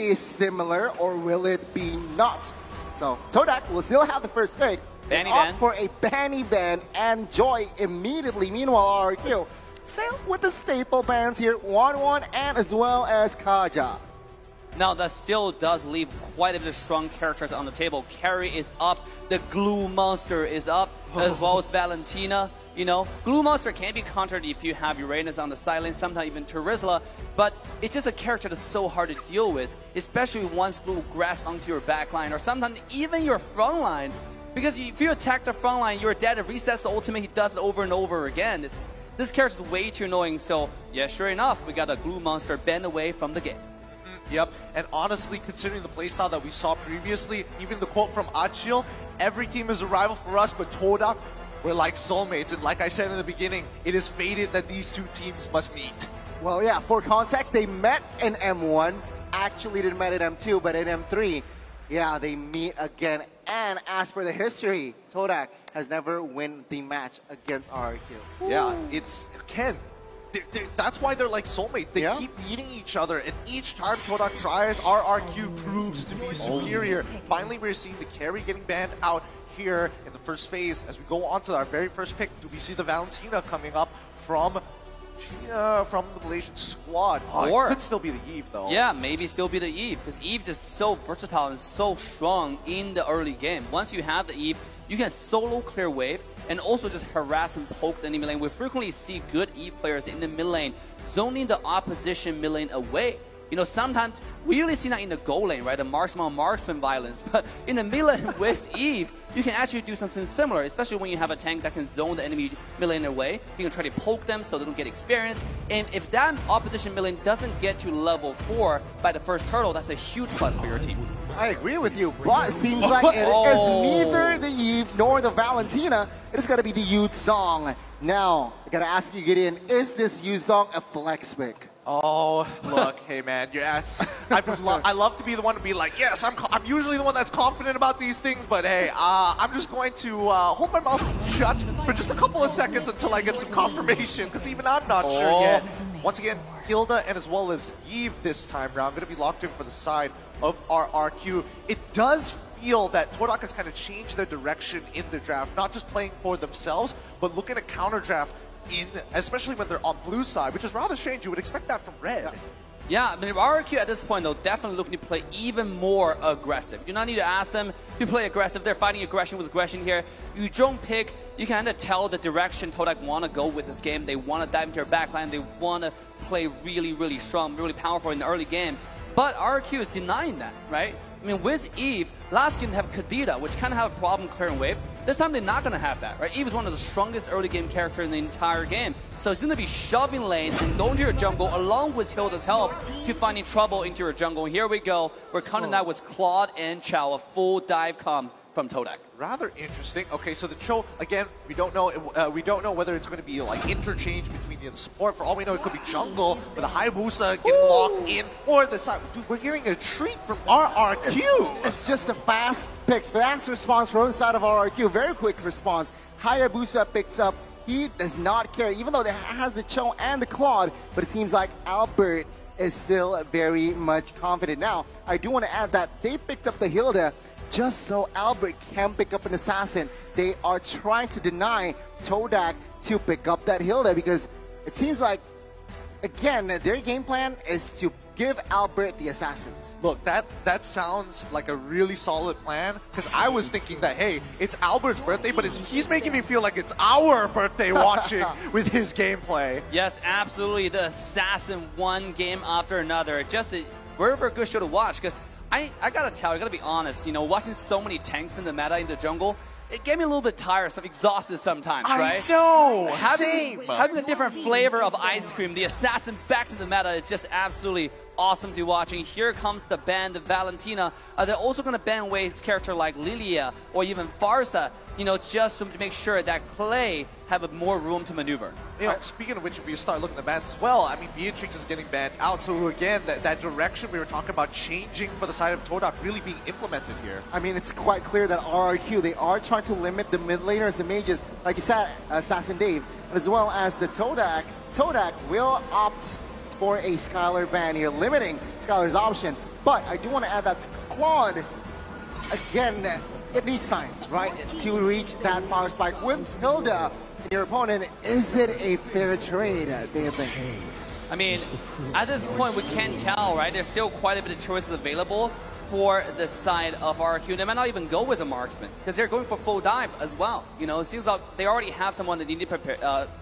be similar or will it be not? So Todak will still have the first pick. Fanny opt ban. for a Fanny ban and Joy immediately. Meanwhile, RRQ still with the staple bans here, 1-1 and as well as Kaja. Now that still does leave quite a bit of strong characters on the table. Carry is up, the Glue Monster is up, as well as Valentina. You know, Glue Monster can be countered if you have Uranus on the sideline, sometimes even Terizla, but it's just a character that's so hard to deal with, especially once Glue grasps onto your backline or sometimes even your front line. Because if you attack the front line, you're dead. It resets the ultimate, he does it over and over again. This character is way too annoying, so yeah, sure enough, we got a Glue Monster banned away from the game. Yep, and honestly, considering the playstyle that we saw previously, even the quote from Achil, every team is a rival for us, but Todak, we're like soulmates. And like I said in the beginning, it is fated that these two teams must meet. Well, yeah, for context, they met in M1. Actually, they met in M2, but in M3, yeah, they meet again. And as for the history, Todak has never won the match against RRQ. Yeah, it's, Ken, that's why they're like soulmates. They keep beating each other, and each time Todak tries, RRQ proves to be superior. Finally, we're seeing the carry getting banned out here in the first phase. As we go on to our very first pick, do we see the Valentina coming up from the Malaysian squad? Or it could still be the Eve, though. Yeah, maybe still be the Eve, because Eve is so versatile and so strong in the early game. Once you have the Eve, you can solo clear wave and also just harass and poke the enemy lane. We frequently see good Eve players in the mid lane zoning the opposition mid lane away. You know, sometimes we usually see that in the goal lane, right? The marksman violence. But in the mid lane with Eve, you can actually do something similar, especially when you have a tank that can zone the enemy mid lane away. You can try to poke them so they don't get experience. And if that opposition mid lane doesn't get to level 4 by the first turtle, that's a huge plus for your team. I agree with you, but it seems like it is neither the Eve nor the Valentina. It is going to be the Yu Zhong. Now, I got to ask you, Gideon, is this Yu Zhong a flex pick? Oh, look, hey man, I love to be the one to be like, yes, I'm usually the one that's confident about these things, but hey, I'm just going to hold my mouth shut for just a couple of seconds until I get some confirmation, because even I'm not sure yet. Once again, Hilda and as well as Eve this time around going to be locked in for the side of RRQ. It does feel that Todak has kind of changed their direction in the draft, not just playing for themselves, but looking to counter draft especially when they're on blue side, which is rather strange. You would expect that from red. Yeah, I mean, RRQ at this point, though, definitely looking to play even more aggressive. You do not need to ask them to play aggressive. They're fighting aggression with aggression here. You don't pick. You kind of tell the direction Todak want to go with this game. They want to dive into your backline. They want to play really, really strong, really powerful in the early game. But RRQ is denying that, right? I mean, with Eve, last game they have Kadita, which kind of have a problem clearing wave. This time they're not going to have that, right? Eve is one of the strongest early game characters in the entire game. So it's going to be shoving lane and going to your jungle along with Hilda's help to finding trouble into your jungle. And here we go. We're counting that with Claude and Chow, a full dive come from Todak. Rather interesting. Okay, so the Cho, again, we don't know whether it's going to be like interchange between the support. For all we know, it could be jungle with a Hayabusa getting locked in for the side. Dude, we're hearing a treat from RRQ. It's just a fast picks, fast response from the side of RRQ. Very quick response. Hayabusa picks up. He does not care, even though it has the Cho and the Claude, but it seems like Alberttt is still very much confident. Now, I do want to add that they picked up the Hilda just so Alberttt can pick up an assassin. They are trying to deny Todak to pick up that Hilda because it seems like, again, their game plan is to give Alberttt the assassins. Look, that sounds like a really solid plan, because I was thinking that, hey, it's Albert's birthday, but he's making me feel like it's our birthday watching with his gameplay. Yes, absolutely. The assassin one game after another. Just a very, very good show to watch, because I gotta tell you, I gotta be honest, you know, watching so many tanks in the meta in the jungle, it gave me a little bit tiresome, exhausted sometimes, right? I know, same. Having a different flavor of ice cream, the assassin back to the meta is just absolutely awesome to watch. And here comes the ban, the Valentina. They're also going to ban Wave's character like Lilia or even Farsa, you know, just to make sure that Clay have more room to maneuver. You know, speaking of which, if we start looking at bans as well, I mean, Beatrix is getting banned out. So again, that direction we were talking about changing for the side of Todak really being implemented here. I mean, it's quite clear that RRQ, they are trying to limit the mid laners, the mages, like you said, Assassin Dave, as well as the Todak. Todak will opt for a Skylar ban here, limiting Skylar's option. But I do want to add that Claude, again, it needs time, right, to reach that power spike. With Hilda, your opponent, is it a fair trade, do you think? I mean, at this point, we can't tell, right? There's still quite a bit of choices available for the side of RRQ. They might not even go with a marksman because they're going for full dive as well. You know, it seems like they already have someone that need to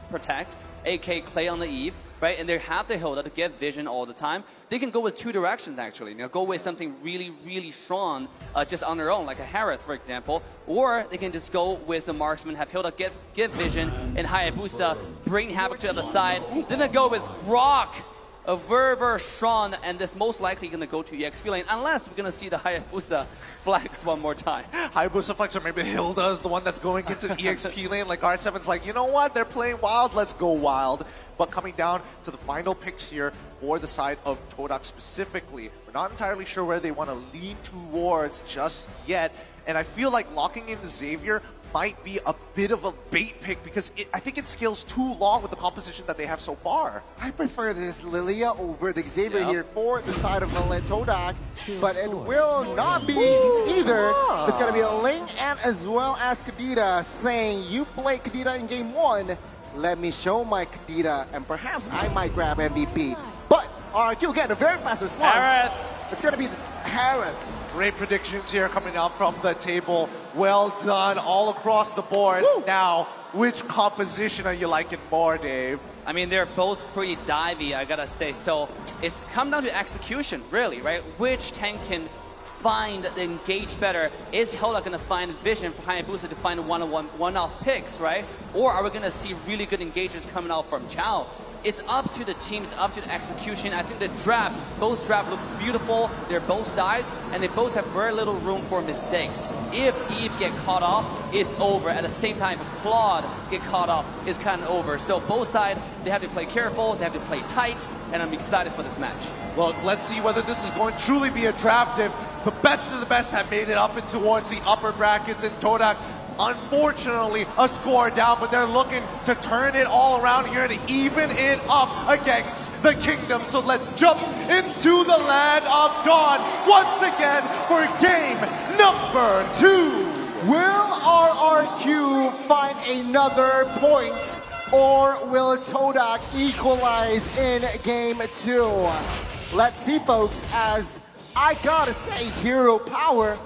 protect, AK Clay on the Eve, right? And they have the Hilda to get vision all the time. They can go with two directions, actually. You know, go with something really, really strong just on their own, like a Harith, for example. Or they can just go with a marksman, have Hilda get vision, and Hayabusa bring Havoc to the other side. Then they go with Grok, a very strong, and this most likely going to go to EXP lane, unless we're going to see the Hayabusa flex one more time. Hayabusa flex, or maybe Hilda is the one that's going into the EXP lane. Like R7's like, you know what? They're playing wild. Let's go wild. But coming down to the final picks here for the side of Todak specifically, we're not entirely sure where they want to lean towards just yet. And I feel like locking in the Xavier might be a bit of a bait pick because I think it scales too long with the composition that they have so far. I prefer this Lilia over the Xavier here for the side of Todak, but it will not be either. It's going to be a Ling and as well as Kadita saying, you play Kadita in game 1, let me show my Kadita, and perhaps I might grab MVP. But RRQ again, a very fast response. Harith. It's going to be Harith. Great predictions here coming out from the table. Well done all across the board. Woo. Now, which composition are you liking more, Dave? I mean, they're both pretty divey, I gotta say. So it's come down to execution, really, right? Which tank can find the engage better? Is Hilda gonna find vision for Hayabusa to find one-off picks, right? Or are we gonna see really good engages coming out from Chao? It's up to the teams, up to the execution. I think the draft, both draft looks beautiful. They're both dives, and they both have very little room for mistakes. If Eve get caught off, it's over. At the same time, if Claude get caught off, it's kind of over. So both sides, they have to play careful, they have to play tight, and I'm excited for this match. Look, let's see whether this is going to truly be a draft. If the best of the best have made it up and towards the upper brackets, and Todak, unfortunately, a score down, but they're looking to turn it all around here and even it up against the Kingdom. So let's jump into the land of Dawn once again for game number 2. Will RRQ find another point, or will Todak equalize in game 2? Let's see, folks, as I gotta say, hero power,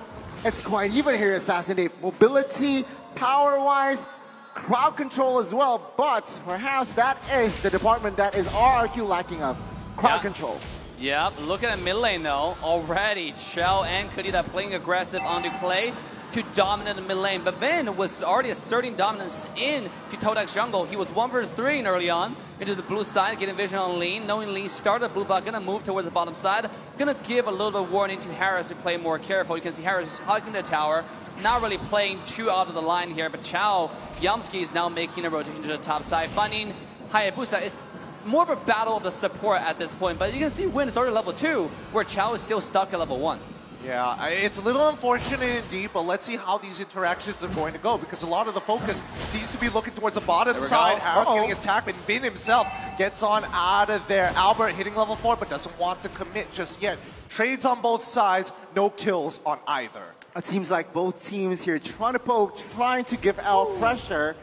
it's quite even here, Assassinate. Mobility, power-wise, crowd control as well, but perhaps that is the department that is RRQ lacking of, crowd control. Yeah, look at the mid lane though. Already, Chao and Kadita playing aggressive onto Clay to dominate the mid lane, but Vin was already asserting dominance in to Todak's jungle. He was 1 versus 3 early on into the blue side, getting vision on Lean, knowing Lean started blue butt, gonna move towards the bottom side, gonna give a little bit of warning to Harris to play more careful. You can see Harris is hugging the tower, not really playing too out of the line here, but Chao, Yamski is now making a rotation to the top side, finding Hayabusa. It's more of a battle of the support at this point, but you can see Win is already level 2, where Chao is still stuck at level 1. Yeah, it's a little unfortunate indeed, but let's see how these interactions are going to go, because a lot of the focus seems to be looking towards the bottom side. Harold getting attacked, and Vin himself gets on out of there. Albert hitting level 4, but doesn't want to commit just yet. Trades on both sides, no kills on either. It seems like both teams here trying to poke, trying to give out pressure,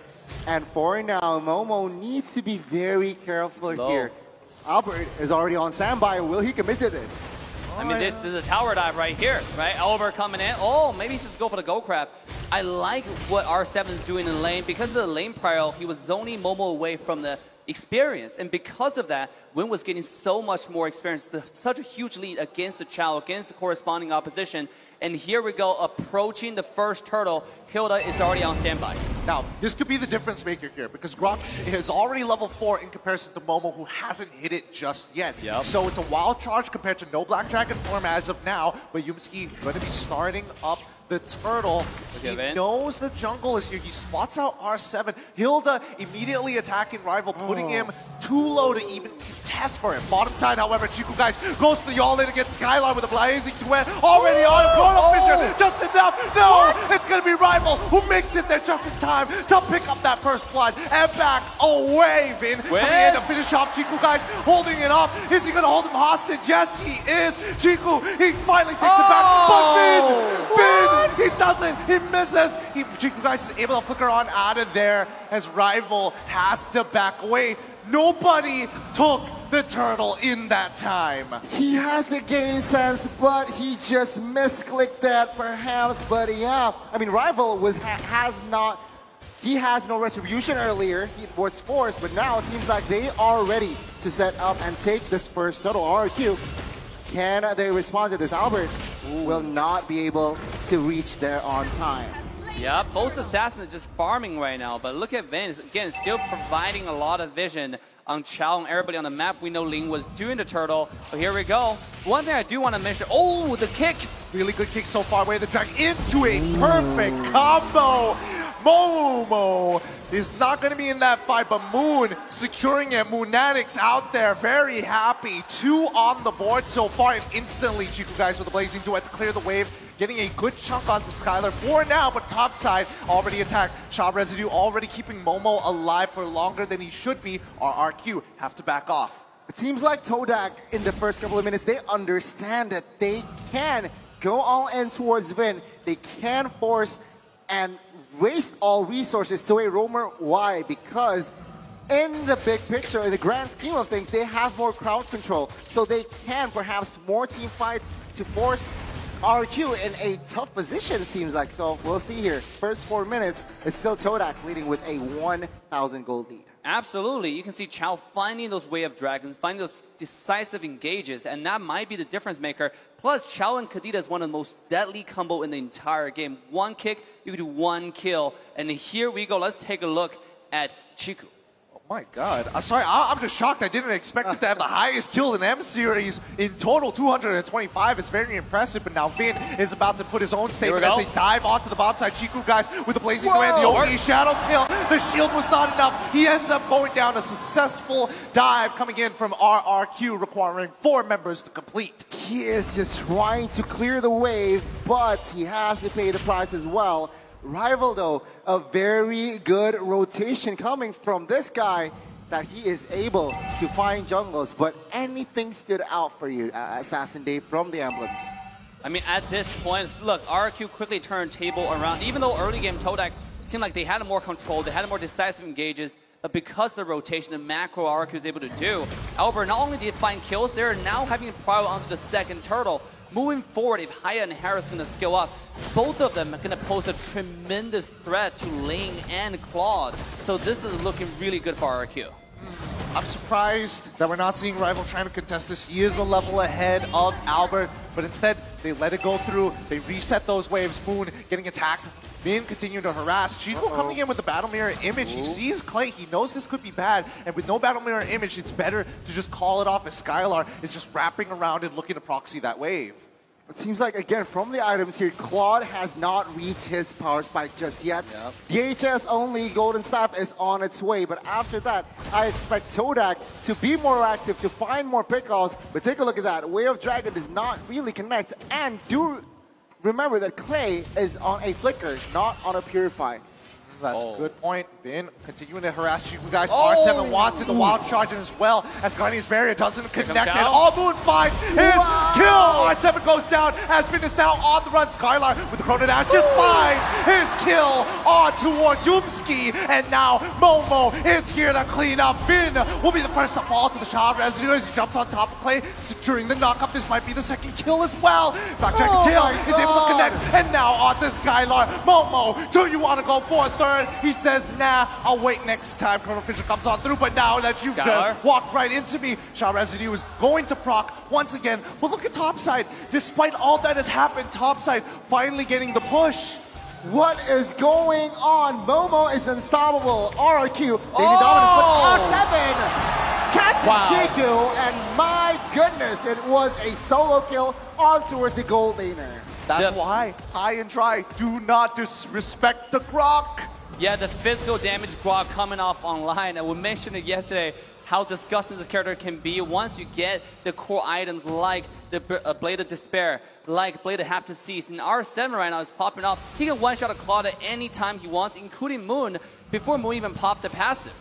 and for now, Momo needs to be very careful here. Albert is already on standby. Will he commit to this? I mean, this is a tower dive right here, right? Albert coming in. Oh, maybe he should just go for the go crab. I like what R7 is doing in lane. Because of the lane prior, he was zoning Momo away from the experience. And because of that, Win was getting so much more experience, such a huge lead against the Chao, against the corresponding opposition. And here we go, approaching the first turtle. Hilda is already on standby. Now, this could be the difference maker here, because Grok is already level 4 in comparison to Momo, who hasn't hit it just yet. Yep. So it's a wild charge compared to no Black Dragon form as of now, but Yumski going to be starting up the turtle. He knows the jungle is here. He spots out R7. Hilda immediately attacking rival, putting him too low to even test for him. Bottom side, however, Chiku guys goes for the all-in against Skylar with a blazing duet already on him. Chrono Fisher, just enough. No, it's going to be Rival who makes it there just in time to pick up that first blood and back away. Vin coming in to finish off Chiku guys, holding it off. Is he going to hold him hostage? Yes, he is. Chiku, he finally takes it back. But Vin, he doesn't. He misses. Chiku guys is able to flicker on out of there as Rival has to back away. Nobody took the turtle in that time. He has the game sense, but he just misclicked that perhaps. But yeah, I mean, Rival he has no retribution earlier. He was forced, but now it seems like they are ready to set up and take this first turtle. RRQ, can they respond to this? Alberttt will not be able to reach there on time. Yeah, both assassins are just farming right now, but look at Vin, again, still providing a lot of vision on Chao and everybody on the map. We know Ling was doing the turtle, but here we go. One thing I do want to mention, the kick! Really good kick so far, way the drag into a perfect combo. Momo is not going to be in that fight, but Moon securing it. Moonatics out there, very happy. 2 on the board so far, and instantly Chiku guys with a blazing duet to clear the wave. Getting a good chunk onto Skylar for now, but top side already attacked. Shot Residue already keeping Momo alive for longer than he should be. RRQ have to back off. It seems like Todak, in the first couple of minutes, they understand that they can go all in towards Vin. They can force and waste all resources to a roamer. Why? Because in the big picture, in the grand scheme of things, they have more crowd control. So they can perhaps more team fights to force RRQ in a tough position, it seems like. So we'll see here. First 4 minutes, it's still Todak leading with a 1,000 gold lead. Absolutely. You can see Chao finding those Way of Dragons, finding those decisive engages, and that might be the difference maker. Plus, Chao and Kadita is one of the most deadly combo in the entire game. One kick, you can do 1 kill. And here we go. Let's take a look at Chiku. My God. I'm sorry, I'm just shocked. I didn't expect it to have the highest kill in M-Series. In total, 225 is very impressive, but now Vin is about to put his own statement as they dive onto the bottom side. Chiku guys with the blazing command, the only shadow kill. The shield was not enough. He ends up going down. A successful dive coming in from RRQ, requiring 4 members to complete. He is just trying to clear the wave, but he has to pay the price as well. Rival, though, a very good rotation coming from this guy that he is able to find jungles. But anything stood out for you, Assassin Dave, from the emblems? I mean, at this point, look, RRQ quickly turned table around. Even though early game Todak seemed like they had more control, they had more decisive engages, but because of the rotation and macro RRQ was able to do, however, not only did they find kills, they're now having to prowl onto the second turtle. Moving forward, if Haya and Harris are going to skill up, both of them are going to pose a tremendous threat to Ling and Claude. So this is looking really good for RRQ. I'm surprised that we're not seeing Rival trying to contest this. He is a level ahead of Alberttt, but instead they let it go through. They reset those waves. Moon getting attacked. Min continuing to harass. Chico coming in with the Battle Mirror image. He sees Clay. He knows this could be bad. And with no Battle Mirror image, it's better to just call it off as Skylar is just wrapping around and looking to proxy that wave. It seems like, again, from the items here, Claude has not reached his power spike just yet. DHS only Golden Staff is on its way, but after that, I expect Todak to be more active, to find more pickoffs. But take a look at that. Way of Dragon does not really connect. And do remember that Clay is on a flicker, not on a purify. That's a good point. Vin continuing to harass you guys. R7 wants in the wild charge as well as Guardian's Barrier doesn't connect. And All Moon finds his kill. R7 goes down as Vin is now on the run. Skylar with the Chrono Dash just finds his kill on towards Yumski. And now Momo is here to clean up. Vin will be the first to fall to the Shah Residue as he jumps on top of Clay, securing the knockup. This might be the second kill as well. Backtracking Tail is able to connect. And now onto Skylar. Momo, do you want to go for a third? He says, nah, I'll wait next time. Chrono Fisher comes on through, but now that you've walked right into me, Shah Residue is going to proc once again. But look at topside. Despite all that has happened, topside finally getting the push. What is going on? Momo is unstoppable. RRQ, leading dominance, but R7 catches Chiku, and my goodness, it was a solo kill on towards the gold laner. That's why high and dry do not disrespect the Grok. Yeah, the physical damage Grok coming off online, and we mentioned it yesterday. how disgusting this character can be once you get the core items like the Blade of Despair, like Blade of Haptic Cease. And R7 right now is popping off. He can one-shot a Claude at any time he wants, including Moon, before Moon even popped the passive.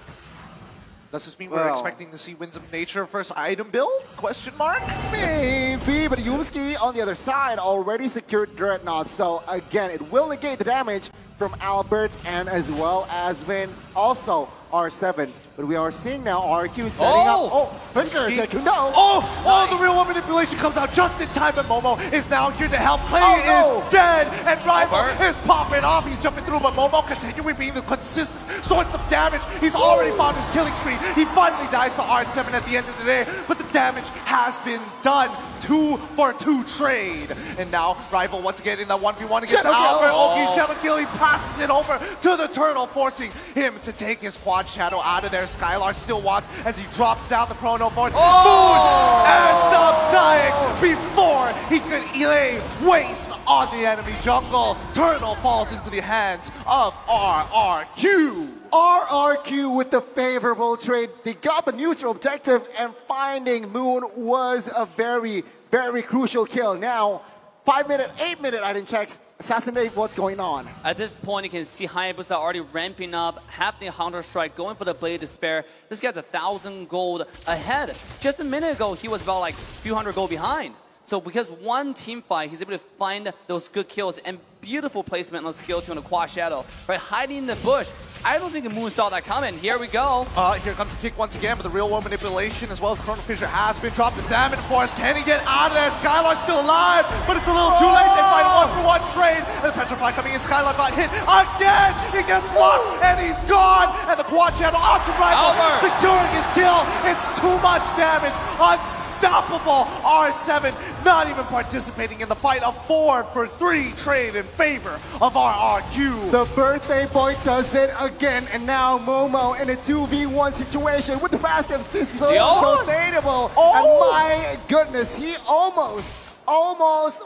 Does this mean we're expecting to see Winds of Nature first item build? Question mark? Maybe, but Yumski on the other side already secured Dreadnought, so again, it will negate the damage from Alberttt and as well as Vin. Also, R7. But we are seeing now RRQ setting up. Oh, Finger to no. Nice. The real one manipulation comes out just in time, and Momo is now here to help. Clay is dead, and Rival is popping off. He's jumping through, but Momo continuing being the consistent source of damage. He's already found his killing spree. He finally dies to R7 at the end of the day, but the damage has been done. 2-for-2 trade. And now Rival once again in that 1v1 against Albert. Okay, Shadow Kill. He passes it over to the Turtle, forcing him to take his quad shadow out of there. Skylar still wants as he drops down the Chrono Force. Moon ends up dying before he could lay waste on the enemy jungle. Turtle falls into the hands of RRQ. RRQ with the favorable trade. They got the neutral objective, and finding Moon was a very, very crucial kill. Now, 5-minute, 8-minute item checks. Assassinate, what's going on? At this point, you can see Hayabusa already ramping up, have the Hunter Strike, going for the Blade of Despair. This guy's 1,000 gold ahead. Just a minute ago, he was about like a few hundred gold behind. So because one team fight, he's able to find those good kills and beautiful placement on the skill 2 on the Quad Shadow. Right, hiding in the bush. I don't think the Moon saw that coming. Here we go. Here comes the kick once again, but the real world manipulation as well as Chrono Fissure has been dropped. The Salmon Force, can he get out of there? Skylar's still alive, but it's a little too late. They find a 1-for-1 trade, and the Petrify coming in. Skylar got hit again. He gets locked, and he's gone. And the Quad Shadow onto Rival, securing his kill. It's too much damage. Unstoppable. R7 not even participating in the fight. A 4-for-3 trade in favor of RRQ. The birthday boy does it again, and now Momo in a 2v1 situation with the passive sustainable. And my goodness, he almost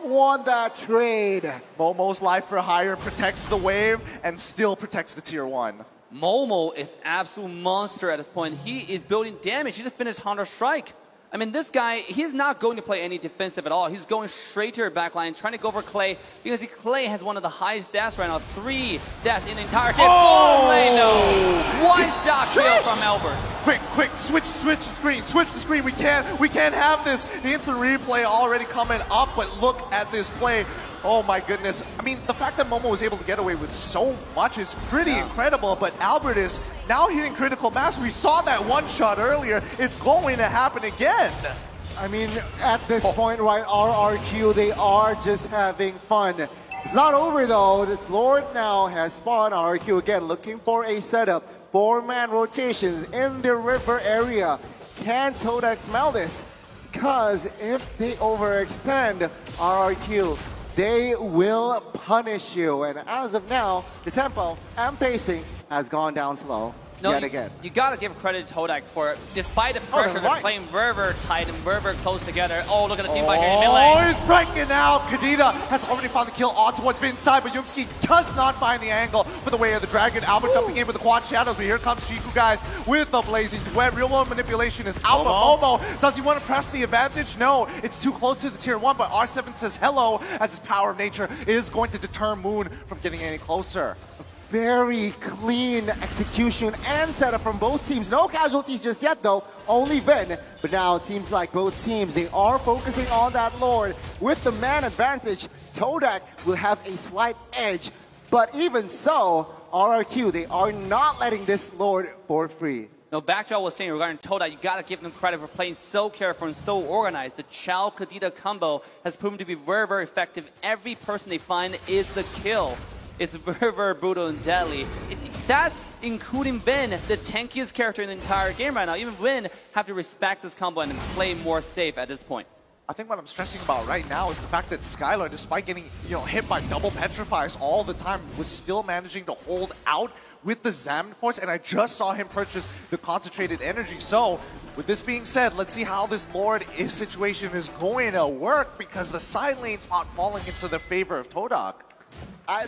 won that trade. Momo's life for hire protects the wave and still protects the tier 1. Momo is absolute monster at this point. He is building damage. He just finished Hunter Strike. I mean, this guy, he's not going to play any defensive at all. He's going straight to your backline, trying to go for Clay, because Clay has one of the highest deaths right now. 3 deaths in the entire game. One-shot kill from Albert. Quick, switch the screen. We can't have this. The instant replay already coming up, but look at this play. Oh my goodness. I mean, the fact that Momo was able to get away with so much is pretty incredible, but Alberttt is now hitting critical mass. We saw that one shot earlier. It's going to happen again. I mean, at this point, right, RRQ, they are just having fun. It's not over though. This Lord now has spawned. RRQ again looking for a setup. 4-man rotations in the river area. Can Todak smell this? Because if they overextend RRQ, they will punish you. And as of now, the tempo and pacing has gone down slow yet again. You gotta give credit to Todak for, despite the pressure, they're playing Verver tight and Verver close together. Oh, look at the team fight here in mid lane. Oh, he's breaking out. Kadena has already found the kill on towards inside, but Yumski does not find the angle for the way of the dragon. Albert jumping in with the quad shadows, but here comes Chiku, guys, with the blazing duet. Real world manipulation is out, but Momo, does he want to press the advantage? No, it's too close to the tier 1, but R7 says hello, as his power of nature is going to deter Moon from getting any closer. Very clean execution and setup from both teams. No casualties just yet though, only Vin. But now it seems like both teams, they are focusing on that Lord. With the man advantage, Todak will have a slight edge. But even so, RRQ, they are not letting this Lord for free. No, back to what I was saying regarding Todak, you gotta give them credit for playing so careful and so organized. The Chao Kadena combo has proven to be very, very effective. Every person they find is the kill. It's very, very brutal and deadly. That's including Vin, the tankiest character in the entire game right now. Even Vin have to respect this combo and play more safe at this point. I think what I'm stressing about right now is the fact that Skylar, despite getting hit by double petrifiers all the time, was still managing to hold out with the Salmon Force, and I just saw him purchase the concentrated energy. So, with this being said, let's see how this Lord situation is going to work, because the side lane's not falling into the favor of Todak.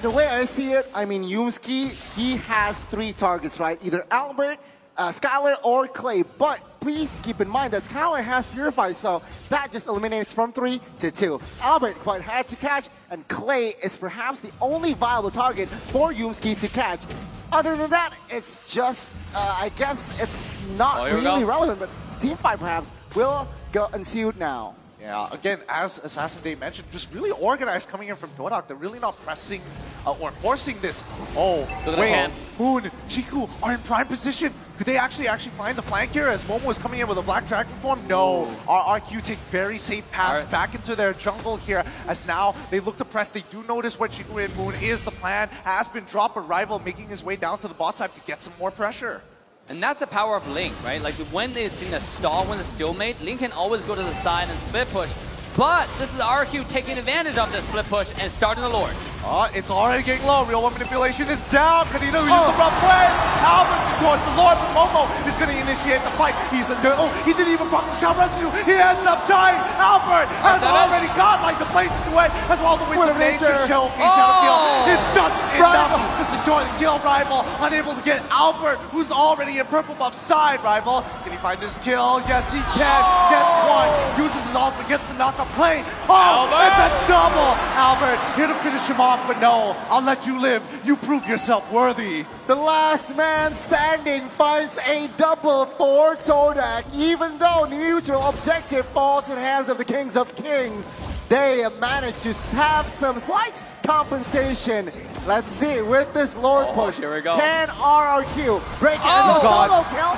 The way I see it, I mean, Yumski, he has 3 targets, right? Either Alberttt, Skylar, or Clay. But please keep in mind that Skylar has Purify, so that just eliminates from 3 to 2. Alberttt quite hard to catch, and Clay is perhaps the only viable target for Yoomski to catch. Other than that, it's just, I guess it's not really relevant, but teamfight perhaps will go ensue now. Yeah, again, as Assassin Dave mentioned, just really organized coming in from Todak. They're really not pressing or forcing this. Oh, wait, Moon, Chiku are in prime position. Could they actually find the flank here as Momo is coming in with a Black Dragon form? No. RRQ take very safe paths back into their jungle here as now they look to press. They do notice where Chiku and Moon is. The plan has been drop a rival making his way down to the bot side to get some more pressure. And that's the power of Link, right? Like when it's in a stall, when it's stalemate, Link can always go to the side and split push. But this is RRQ taking advantage of this split push and starting the Lord. It's already getting low. Real One Manipulation is down. Canino used the rough way. Alberttt, of course, the Lord, but Momo is going to initiate the fight. He didn't even proc the Shell Rescue. He ends up dying. Alberttt has already got like the place into it, as well the Winds of Nature show piece out of kill. It's just enough to secure the kill. Rival unable to get Alberttt, who's already in purple buff side. Rival, can he find this kill? Yes, he can. Gets one. Uses his ultimate, gets the knockup play. It's a double. Alberttt here to finish him off. But no, I'll let you live. You prove yourself worthy. The last man standing finds a double for Todak. Even though the neutral objective falls in the hands of the Kings of Kings, they managed to have some slight compensation. Let's see, with this Lord push, here we go. can RRQ break it? And the solo kill.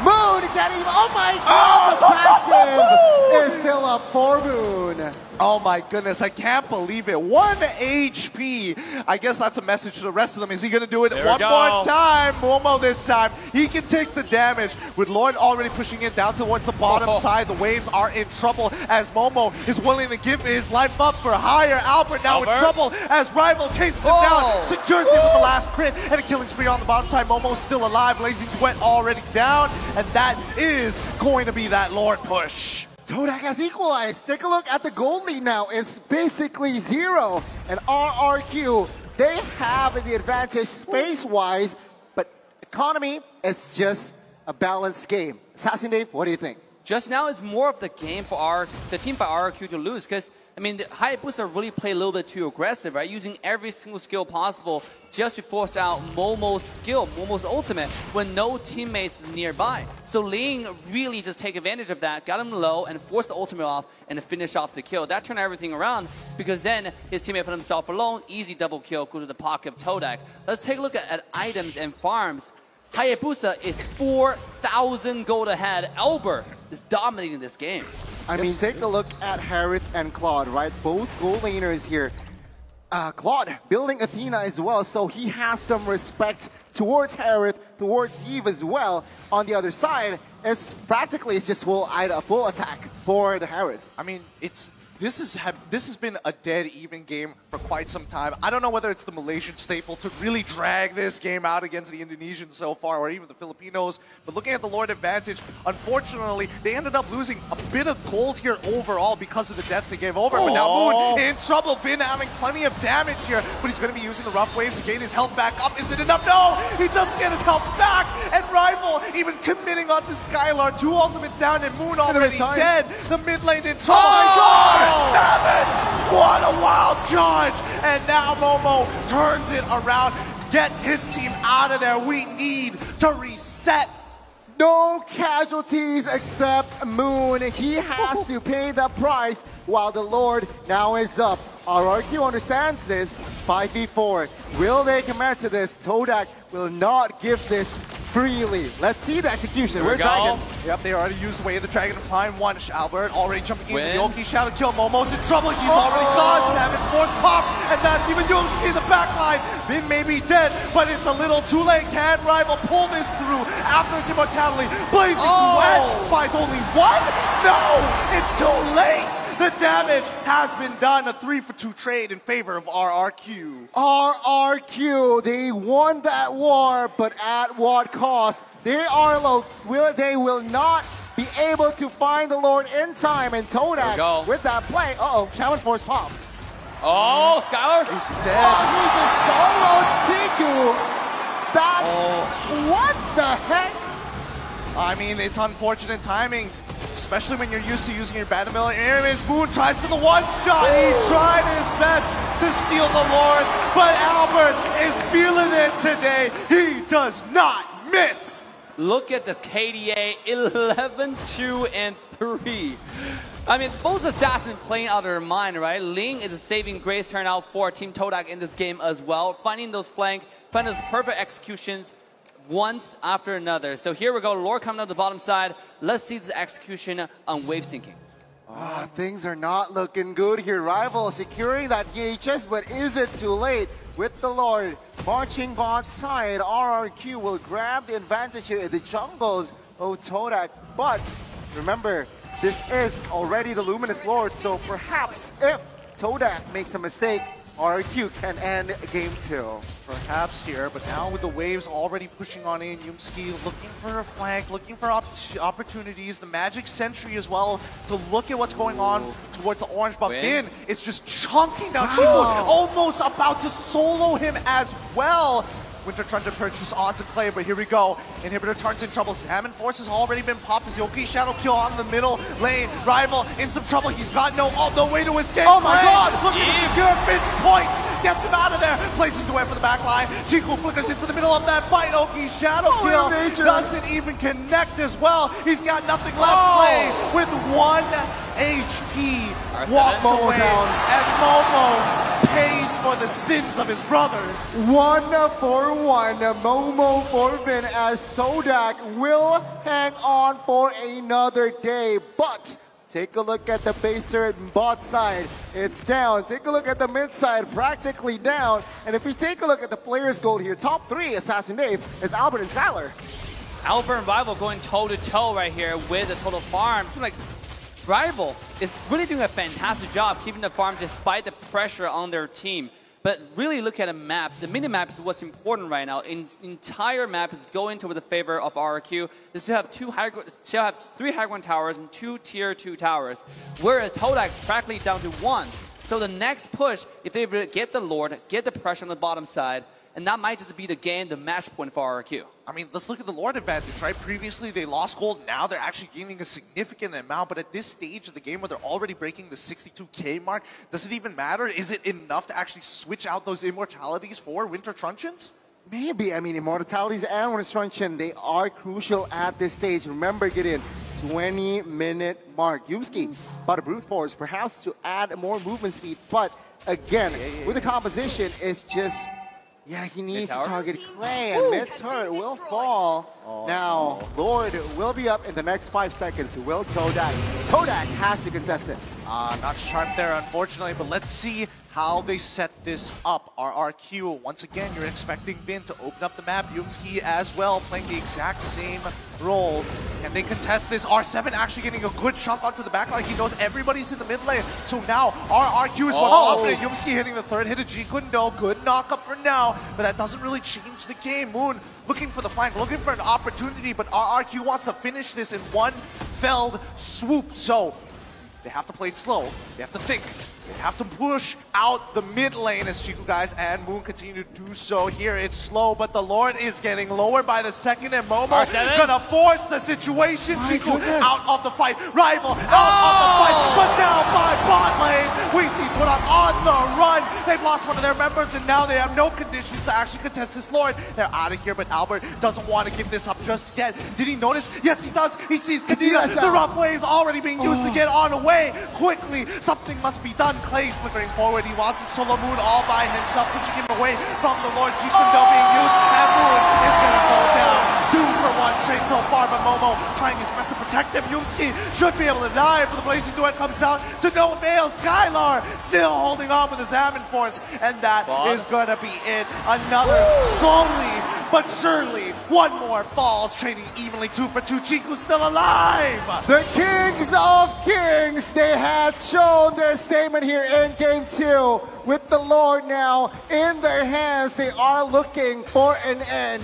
Moon can't even. Oh my God! The passive is still up for Moon. Oh my goodness, I can't believe it. 1 HP. I guess that's a message to the rest of them. Is he going to do it one more time? Momo this time. He can take the damage. With Lord already pushing it down towards the bottom side, the waves are in trouble as Momo is willing to give his life up for higher. Alberttt now in trouble as Rival chases him down. Secures him with the last crit and a killing spree on the bottom side. Momo's still alive. Blazing Duet already down. And that is going to be that Lord push. Todak has equalized. Take a look at the gold lead now. It's basically 0. And RRQ, they have the advantage space-wise, but economy is just a balanced game. Assassin Dave, what do you think? Just now it's more of the game for the team by RRQ to lose, because I mean, the Hayabusa really play a little bit too aggressive, right? Using every single skill possible just to force out Momo's skill, Momo's ultimate, when no teammates is nearby. So Ling really just take advantage of that, got him low, and forced the ultimate off, and finish off the kill. That turned everything around, because then his teammate found himself alone, easy double kill, go to the pocket of Todak. Let's take a look at items and farms. Hayabusa is 4,000 gold ahead. Alberttt is dominating this game. I mean, take a look at Harith and Claude, right? Both gold laners here. Claude building Athena as well, so he has some respect towards Harith, towards Eve as well. On the other side, it's just full attack for the Harith. I mean, this has been a dead even game for quite some time. I don't know whether it's the Malaysian staple to really drag this game out against the Indonesians so far, or even the Filipinos. But looking at the Lord advantage, unfortunately, they ended up losing a bit of gold here overall because of the deaths they gave over. But now Moon in trouble. Finn having plenty of damage here, but he's going to be using the rough waves to gain his health back up. Is it enough? No! He doesn't get his health back! And Rival even committing onto Skylar. 2 ultimates down and Moon already dead. The mid lane in trouble. Oh my God! 7! What a wild charge! And now Momo turns it around. Get his team out of there. We need to reset. No casualties except Moon. He has to pay the price while the Lord now is up. RRQ understands this. 5v4. Will they commit to this? Todak will not give this freely. Let's see the execution. We're Dragon. Yep, they already used the way of the Dragon to find one. Alberttt already jumping in. Yoki Shadow kill. Momo's in trouble. He's already gone. Savage Force pop. And that's even Yoki in the backline. Then maybe dead, but it's a little too late. Can Rival pull this through after his immortality? Blazing Duet finds only one? No! It's too late! The damage has been done. A 3-for-2 trade in favor of RRQ. RRQ, they won that war, but at what cost? They are low. They will not be able to find the Lord in time. And Todak with that play. Challenge Force popped. Oh, Skylar? He's dead. He just soloed Chiku. That's what the heck? I mean, it's unfortunate timing, especially when you're used to using your bad ability. Moon tries for the one-shot. He tried his best to steal the Lord, but Alberttt is feeling it today. He does not miss. Look at this KDA, 11, 2, and 3. I mean, both assassins playing out of their mind, right? Ling is a saving grace turnout for Team Todak in this game as well. Finding those flank, finding those perfect executions once after another. So here we go, Lord coming down the bottom side. Let's see this execution on wave syncing. Things are not looking good here. Rival securing that EHS, but is it too late? With the Lord marching bot side, RRQ will grab the advantage here in the jungles of Todak. But remember, this is already the Luminous Lord, so perhaps if Todak makes a mistake, RRQ can end game 2. Perhaps here, but now with the waves already pushing on in, Yumski looking for a flank, looking for opportunities, the Magic Sentry as well to look at what's going on towards the orange, but Finn is just chunking down Chico, almost about to solo him as well. Winter Truncheon purchase onto Clay, but here we go. Inhibitor turns in trouble. Salmon Force has already been popped as Yoki Shadow Kill on the middle lane. Rival in some trouble. He's got no way to escape. Oh my god! Looking to secure Finch points. Gets him out of there. Places the way for the back line. Chico flickers into the middle of that fight. Oki Shadow Kill doesn't even connect as well. He's got nothing left. Clay with 1 HP. Walks away. And Momo pays for the sins of his brothers. 1 for 1. Momo for Vin as Todak will hang on for another day. But take a look at the base turret and bot side. It's down. Take a look at the mid side, practically down. And if we take a look at the players' gold here, top 3 Assassin Dave is Alberttt and Skylar. Alberttt and Rival going toe-to-toe right here with the total farm. Seems like Rival is really doing a fantastic job keeping the farm despite the pressure on their team. But really look at a map. The mini-map is what's important right now. The entire map is going toward the favor of RRQ. They still have 3 high ground towers and 2 tier 2 towers, whereas Todak's practically down to 1. So the next push, if they get the Lord, get the pressure on the bottom side, and that might just be the game, the match point for RRQ. I mean, let's look at the Lord advantage, right? Previously, they lost gold. Now they're actually gaining a significant amount. But at this stage of the game where they're already breaking the 62K mark, does it even matter? Is it enough to actually switch out those immortalities for Winter Truncheons? Maybe. I mean, immortalities and Winter Truncheon, they are crucial at this stage. Remember, get in 20-minute mark. Yumski about a brute force, perhaps to add more movement speed. But again, with the composition, it's just... yeah, he needs to target Clay, and mid-turret will fall. Now, Lord will be up in the next 5 seconds. Will Todak? Todak has to contest this. Not sharp there, unfortunately, but let's see how they set this up. RRQ, once again, you're expecting Vin to open up the map. Yumski as well, playing the exact same role. Can they contest this? R7 actually getting a good chunk onto the back line. He knows everybody's in the mid lane. So now, RRQ is more confident. Yumski hitting the third hit of G Kundo. Good knock-up for now, but that doesn't really change the game. Moon looking for the flank, looking for an opportunity, but RRQ wants to finish this in one felled swoop. So they have to play it slow. They have to think. They have to push out the mid lane as Chiku guys and Moon continue to do so here. It's slow, but the Lord is getting lower by the second, and Momo gonna force the situation. Chiku out of the fight. Rival out of the fight, but now by bot lane, we see Todak on the run. They've lost one of their members, and now they have no conditions to actually contest this Lord. They're out of here, but Alberttt doesn't want to give this up just yet. Did he notice? Yes, he does. He sees Kadena. The rough waves already being used to get on away. Quickly, something must be done. Clay flickering forward. He wants a solo Moon all by himself, pushing him away from the Lord. G Kundo being used, and Moon is going to go down. 2 for 1 trade so far, but Momo trying his best to protect him. Yumski should be able to die, but the Blazing Duet comes out to no avail. Skylar still holding on with his Salmon Force, and that is going to be it. Another slowly but surely, one more falls, trading evenly 2 for 2. Chiku's still alive. The Kings of Kings, they had shown their statement here in game 2. With the Lord now in their hands, they are looking for an end.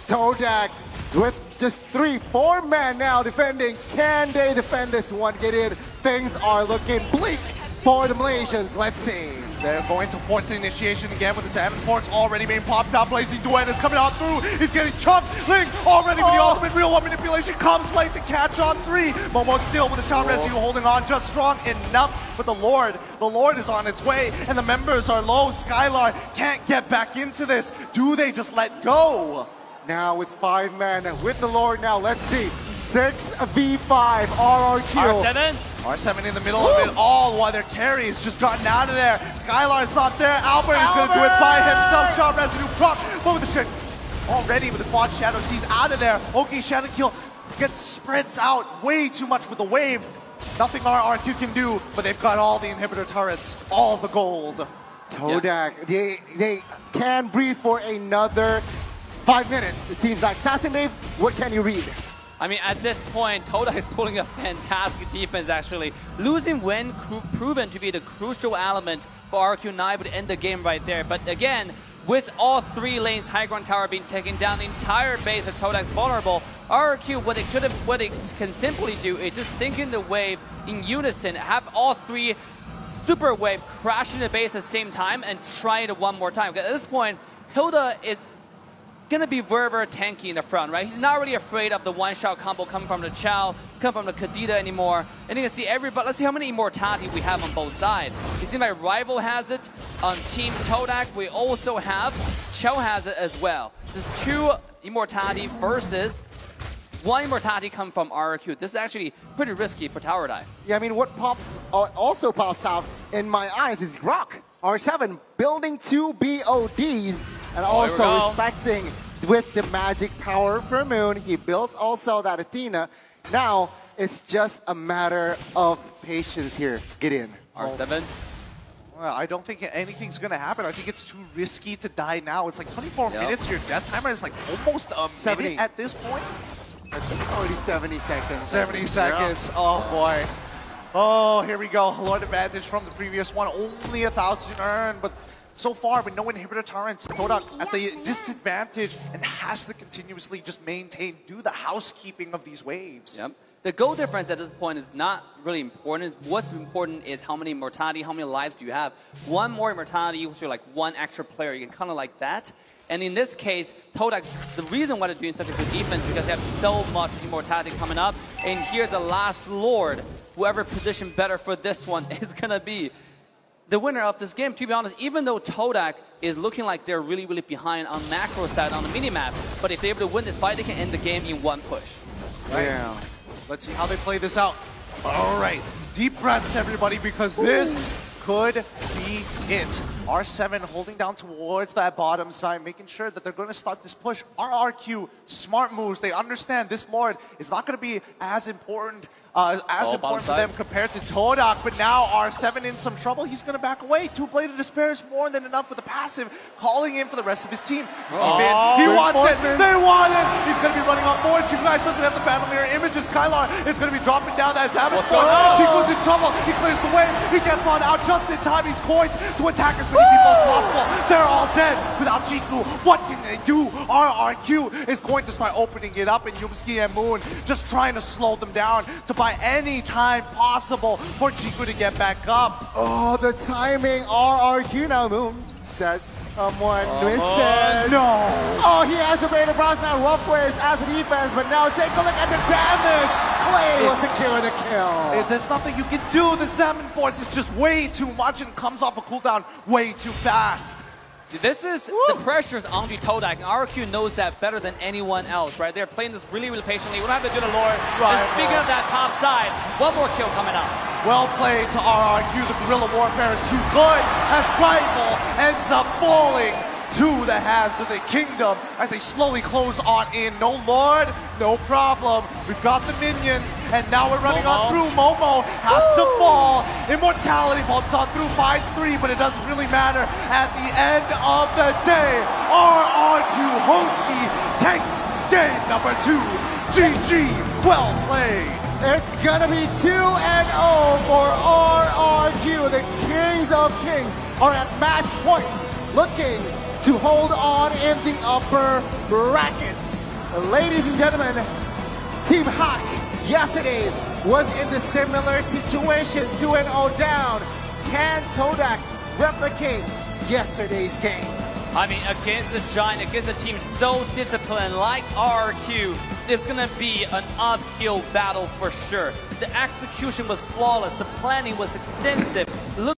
Todak with just 3-4 men now defending. Can they defend this one? Get in. Things are looking bleak for the Malaysians. Let's see. They're going to force the initiation again with the Salmon Forks already being popped out. Blazing Duet is coming out through. He's getting chunked. Link already with the ultimate real one manipulation comes late to catch on 3. Momo still with the Town Rescue holding on just strong enough. But the Lord is on its way and the members are low. Skylar can't get back into this. Do they just let go? Now with 5 men, with the Lord now, let's see. 6v5, RRQ. R7? R7 in the middle of it all while their carry has just gotten out of there. Skylar's not there. Alberttt is going to do it by himself. Shot residue proc. But with the shit already with the quad shadows, he's out of there. Okay, shadow kill gets spreads out way too much with the wave. Nothing RRQ can do, but they've got all the inhibitor turrets, all the gold. Todak, they can breathe for another 5 minutes. It seems like. Assassin Dave, what can you read? I mean, at this point, Todak is pulling a fantastic defense, actually. Losing when proven to be the crucial element for RRQ, not able to end the game right there. But again, with all 3 lanes, high ground tower being taken down, the entire base of Todak's vulnerable. RRQ, what they can simply do is just sink in the wave in unison, have all 3 super wave crash into the base at the same time, and try it one more time. Because at this point, Hilda is gonna be very, very tanky in the front, right? He's not really afraid of the one-shot combo coming from the Chow, coming from the Kadita anymore. And you can see everybody, let's see how many immortality we have on both sides. It seems like Rival has it on Team Todak. We also have Chow has it as well. There's 2 immortality versus 1 immortality coming from RRQ. This is actually pretty risky for tower dive. Yeah, I mean, what also pops out in my eyes is Grok. R7 building 2 BODs and also respecting with the magic power for Moon. He builds also that Athena. Now it's just a matter of patience here. Get in. R7. Well, I don't think anything's going to happen. I think it's too risky to die now. It's like 24 minutes. Your death timer is like almost a 70 minute at this point. I think it's already 70 seconds. 70 seconds. Yeah. Oh, boy. Oh, here we go. Lord advantage from the previous one. Only 1,000 earned, but so far with no inhibitor turrets, Todak at the disadvantage and has to continuously just maintain, do the housekeeping of these waves. Yep. The goal difference at this point is not really important. What's important is how many immortality, how many lives do you have. 1 more immortality, which are like 1 extra player. You can kind of like that. And in this case, Todak, the reason why they're doing such a good defense is because they have so much immortality coming up. And here's a last Lord. Whoever positioned better for this one is going to be the winner of this game. To be honest, even though Todak is looking like they're really, really behind on macro side on the minimap, but if they're able to win this fight, they can end the game in 1 push. Right? Yeah. Let's see how they play this out. All right. Deep breaths, everybody, because this could be it. R7 holding down towards that bottom side, making sure that they're going to start this push. RRQ, smart moves. They understand this Lord is not going to be as important for them compared to Todak, but now R7 in some trouble. He's going to back away. 2-Bladed Despair is more than enough with the passive, calling in for the rest of his team. He wants it. They want it. He's going to be running on forward. Chico guys doesn't have the Phantom Mirror images. Skylar is going to be dropping down that Salmon Forks. Chico's in trouble. He clears the way. He gets on out just in time. He's poised to attack as many people as possible. They're all dead without Chico. What can they do? RRQ is going to start opening it up, and Yumski and Moon just trying to slow them down to by any time possible for Chico to get back up. Oh, the timing. RRQ now. Moon sets someone. Misses. No. Oh, he has a Raider Bros now. Rough ways as a defense, but now take a look at the damage. Clay will secure the kill. There's nothing you can do. The Salmon Force is just way too much and comes off a cooldown way too fast. This is the pressure's onto Todak, and RRQ knows that better than anyone else, right? They're playing this really, really patiently. We don't have to do the Lord. Right. And speaking of that top side, 1 more kill coming up. Well played to RRQ. The guerrilla warfare is too good as Rival ends up falling to the hands of the Kingdom as they slowly close on in. No Lord, no problem. We've got the minions, and now we're running on through. Momo has to fall. Immortality bumps on through, finds 3, but it doesn't really matter. At the end of the day, RRQ Hoshi takes game number 2. GG, well played. It's gonna be 2-0 for RRQ. The Kings of Kings are at match point, looking to hold on in the upper brackets. Ladies and gentlemen, Team Hawk yesterday was in the similar situation, 2-0 down. Can Todak replicate yesterday's game. I mean, against a giant, against a team so disciplined like RRQ, it's gonna be an uphill battle for sure. The execution was flawless, the planning was extensive. Look